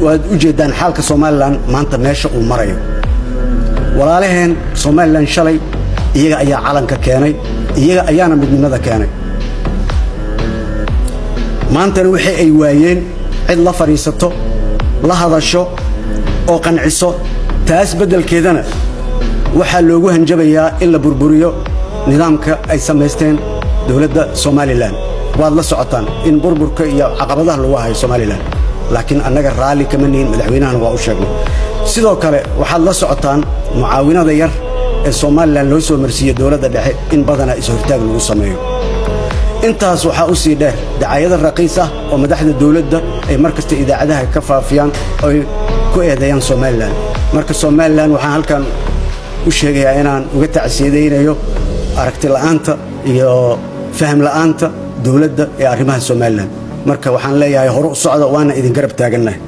waad u jeedaan xaalka Soomaaliland maanta meesha uu marayo walaalaheen Soomaaliland shalay iyaga ayaa calanka keenay iyaga ayaana midnimada keenay maantana wixii ay waayeen cid la fariisato la hadasho oo qanciso taas bedelkeedana waxa loogu hanjabayaa in la burburiyo nidaamka ay sameysteen dawladda Soomaaliland waad la socotaan in burburka iyo caqabadaha lagu hayo Soomaaliland laakiin annaga raali kama nihin madaxweynaha waa u sheegnay sidoo kale waxaad la socotaan mucaawinada yar ee Soomaaliland loo soo marsiiyay dawladda dhexe in badana is hortaag lagu sameeyo intaas waxa u sii dheer dacayada raqiis ah oo madaxda dawladda ay markasta idaacadaha ka faafiyaan oo ku eedeeyaan Soomaaliland marka Soomaaliland waxaan halkan u sheegayaa inaan uga tacsiideynayo aragti la'aanta iyo faham la'aanta dawladda ee arrimaha Soomaaliland marka waxaan leeyahay hore u socda waana idin garab taaganahay